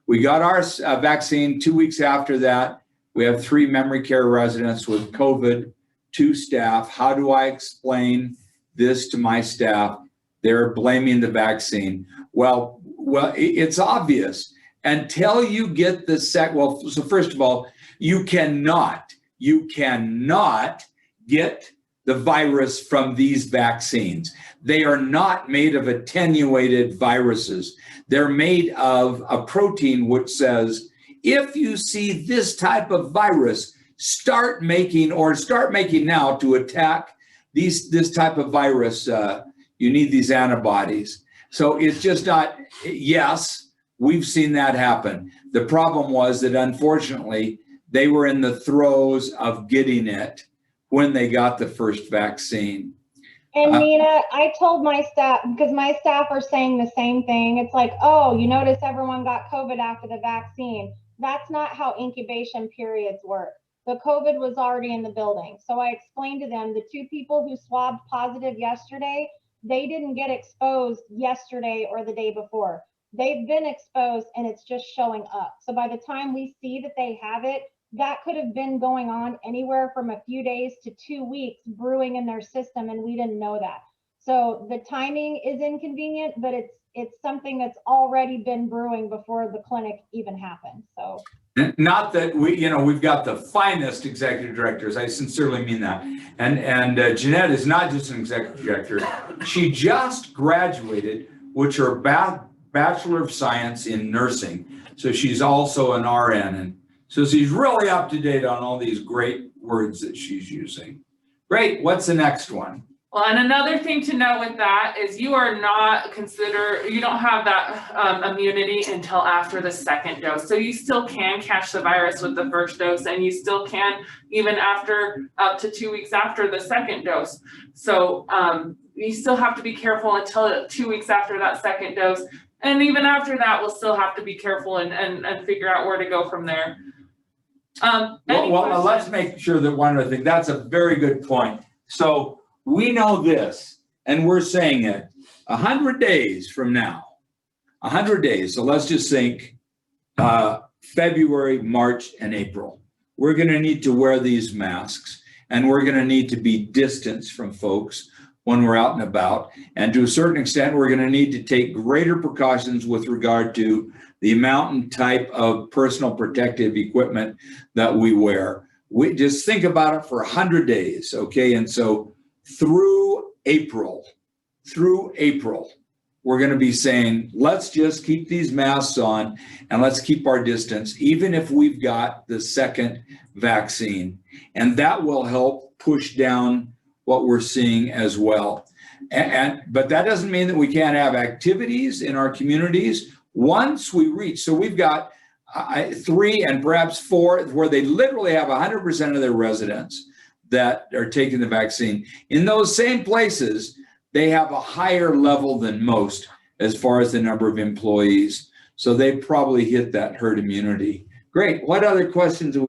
We got our vaccine 2 weeks after that. We have 3 memory care residents with COVID, 2 staff. How do I explain this to my staff? They're blaming the vaccine. Well, it's obvious until you get the so first of all, you cannot get the virus from these vaccines. They are not made of attenuated viruses. They're made of a protein which says, if you see this type of virus, start making now to attack this type of virus, you need these antibodies. So it's just not, yes, we've seen that happen. The problem was that unfortunately, they were in the throes of getting it when they got the first vaccine. And Nina, I told my staff, because my staff are saying the same thing. It's like, oh, you notice everyone got COVID after the vaccine. That's not how incubation periods work. The COVID was already in the building. So I explained to them, the 2 people who swabbed positive yesterday, they didn't get exposed yesterday or the day before. They've been exposed and it's just showing up. So by the time we see that they have it, that could have been going on anywhere from a few days to 2 weeks brewing in their system, and we didn't know that. So the timing is inconvenient, but it's something that's already been brewing before the clinic even happened. So not that we've got the finest executive directors. I sincerely mean that. And Jeanette is not just an executive director. She just graduated, which her Bachelor of Science in Nursing. So she's also an RN. And so she's really up to date on all these great words that she's using. Great. What's the next one? Well, and another thing to know with that is you don't have that immunity until after the 2nd dose. So you still can catch the virus with the 1st dose, and you still can even after up to 2 weeks after the 2nd dose. So you still have to be careful until 2 weeks after that 2nd dose. And even after that, we'll still have to be careful and figure out where to go from there. Well, let's make sure that one other thing, that's a very good point. So we know this, and we're saying it 100 days from now, 100 days. So let's just think February, March, and April. We're going to need to wear these masks, and we're going to need to be distanced from folks when we're out and about. And to a certain extent, we're going to need to take greater precautions with regard to the amount and type of personal protective equipment that we wear. We just think about it for 100 days, okay? And so through April, we're going to be saying, let's just keep these masks on and let's keep our distance, even if we've got the 2nd vaccine. And that will help push down what we're seeing as well. But that doesn't mean that we can't have activities in our communities once we reach. So we've got 3 and perhaps 4 where they literally have 100% of their residents that are taking the vaccine. In those same places, they have a higher level than most as far as the number of employees. So they probably hit that herd immunity. Great. What other questions?